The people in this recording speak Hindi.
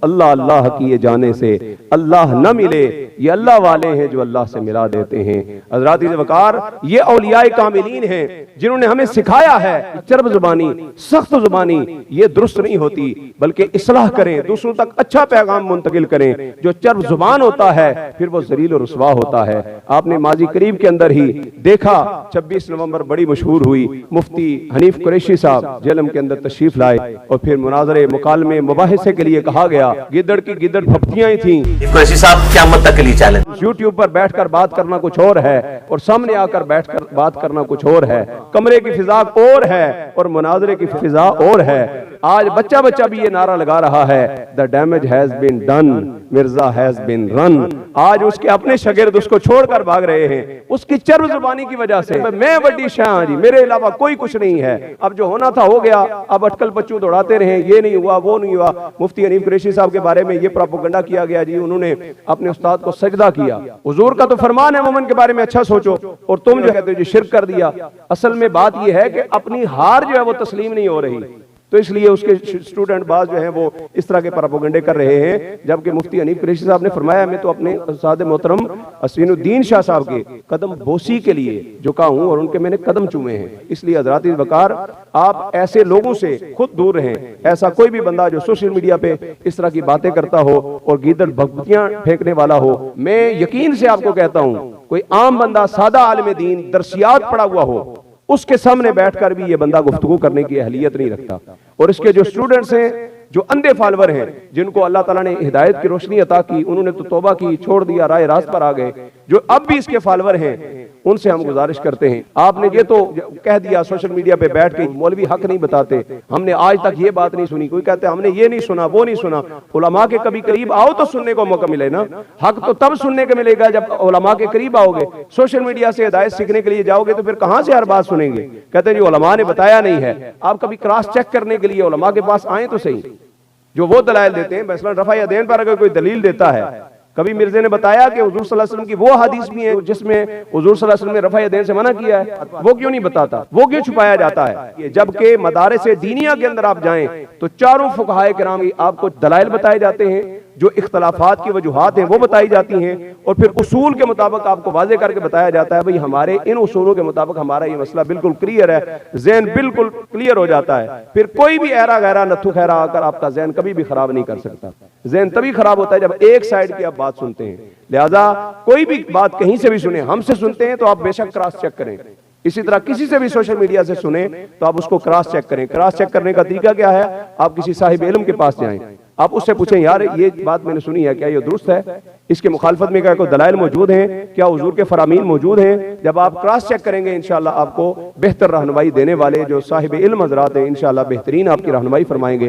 अल्लाह अल्लाह किए जाने से अल्लाह न मिले, ये अल्लाह वाले हैं जो अल्लाह से मिला देते हैं। हज़रात वक़ार, ये औलियाए कामिलीन हैं जिन्होंने हमें सिखाया है चरब जुबानी, सख्त जुबानी ये दुरुस्त नहीं होती, बल्कि इस्लाह करें, दूसरों तक अच्छा पैगाम मुंतकिल करें। जो चरब जुबान होता है फिर वो ज़लील और रुस्वा होता है। आपने माजी करीब के अंदर ही देखा, 26 नवंबर बड़ी मशहूर हुई, मुफ्ती हनीफ कुरैशी साहब जेलम के अंदर तशरीफ लाए और फिर मुनाजरे मुकालमे मुबाहिसे के लिए कहा गया। गिद्दड़ की गिद्दड़ फप्तियां ही थी। कुरैशी साहब क़यामत तक के लिए चैलेंज। यूट्यूब पर बैठकर बात करना कुछ और है और सामने आकर बैठकर बात करना कुछ और है। कमरे की फिजा और है और मुनाजरे की फिजा और है। आज बच्चा बच्चा भी ये नारा लगा रहा है, the damage has been done, Mirza has been run. आज उसके अपने शागिर्द उसको छोड़कर भाग रहे हैं उसकी चरब जुबानी की वजह से। मैं बड़ी शाह जी, मेरे अलावा कोई कुछ नहीं है। अब जो होना था हो गया, अब अटकल बच्चों दौड़ाते रहे, ये नहीं हुआ वो नहीं हुआ। मुफ्ती हनीफ कुरैशी साहब के बारे में ये प्रोपेगेंडा किया गया जी, उन्होंने अपने उस्ताद को सजदा किया। हुजूर का तो फरमान है मोमिन के बारे में अच्छा सोचो, और तुम जो कहते हो जी शिर्क कर दिया। असल में बात यह है कि अपनी हार जो है वो तस्लीम नहीं हो रही, तो इसलिए उसके स्टूडेंट बाज जो हैं वो इस तरह के प्रोपेगेंडे कर रहे हैं। जबकि मुफ्ती हनीफ कुरैशी साहब ने फरमाया, मैं तो अपने उस्ताद मोहतरम असीनुद्दीन शाह साहब के कदम बोसी के लिए झुका हूं और उनके मैंने कदम चूमे हैं। इसलिए हज़रात वक़ार, आप ऐसे लोगों से खुद दूर रहें। ऐसा कोई भी बंदा जो सोशल मीडिया पे इस तरह की बातें करता हो और गीदड़ भगवतियां फेंकने वाला हो, मैं यकीन से आपको कहता हूं, कोई आम बंदा सादा आलिम दीन दरसियात पड़ा हुआ हो, उसके सामने बैठकर भी ये बंदा गुफ्तगू करने की अहलियत नहीं रखता। और इसके जो स्टूडेंट्स हैं, जो अंधे फॉलोअर हैं, जिनको अल्लाह ताला ने हिदायत की रोशनी अता की, उन्होंने तो तौबा की, छोड़ दिया, राह रास्त पर आ गए। जो अब भी इसके फॉलोअर हैं उनसे हम गुजारिश करते हैं, आपने ये तो कह दिया सोशल मीडिया पे बैठ के मौलवी हक नहीं बताते, हमने आज तक ये बात नहीं सुनी। कोई कहते हमने ये नहीं सुना वो नहीं सुना। उलमा के कभी करीब आओ तो सुनने को मौका मिले ना। हक तो तब सुनने को मिलेगा जब उलमा के करीब आओगे। सोशल मीडिया से हिदायत सीखने के लिए जाओगे तो फिर कहां से हर बात सुनेंगे। कहते हैं जी उलमा ने बताया नहीं है। आप कभी क्रॉस चेक करने के लिए उलमा के पास आए तो सही, जो वो दलाइल देते हैं। मसलन रफ़ा यदैन पर अगर कोई दलील देता है, कभी मिर्जे ने बताया कि हुजूर सल्लल्लाहु अलैहि वसल्लम की वो हदीस भी है जिसमें हुजूर सल्लल्लाहु अलैहि वसल्लम ने रफ़ा यदैन से मना किया है, वो क्यों नहीं बताता, वो क्यों छुपाया जाता है। जबकि मदारिस दीनिया के अंदर आप जाएं तो चारों फुक़हाए किराम आपको दलाइल बताए जाते हैं, जो इख्तलाफात की वजूहात हैं वो बताई जाती हैं, और फिर उसूल के मुताबिक आपको वाज़े करके बताया जाता है भाई हमारे इन उसूलों के मुताबिक हमारा ये मसला बिल्कुल क्लियर है। ज़हन बिल्कुल क्लियर हो जाता है। फिर कोई भी ऐरा गैरा नत्थु खैरा आकर आपका ज़हन कभी भी खराब नहीं कर सकता। ज़हन तभी खराब होता है जब एक साइड की आप बात सुनते हैं। लिहाजा कोई भी बात कहीं से भी सुने, हमसे सुनते हैं तो आप बेशक क्रॉस चेक करें। इसी तरह किसी से भी सोशल मीडिया से सुने तो आप उसको क्रॉस चेक करें। क्रॉस चेक करने का तरीका क्या है, आप किसी साहिब इल्म के पास जाएं, आप उससे पूछें यार ये बात मैंने सुनी है, क्या ये दुरुस्त है, इसके मुखालफत में क्या कोई दलाइल मौजूद हैं, क्या हुजूर के फरामीन मौजूद हैं। जब आप क्रॉस चेक करेंगे इंशाअल्लाह आपको बेहतर रहनुमाई देने वाले जो साहिब इल्म हज़रात हैं इंशाअल्लाह बेहतरीन आपकी रहनुमाई फरमाएंगे।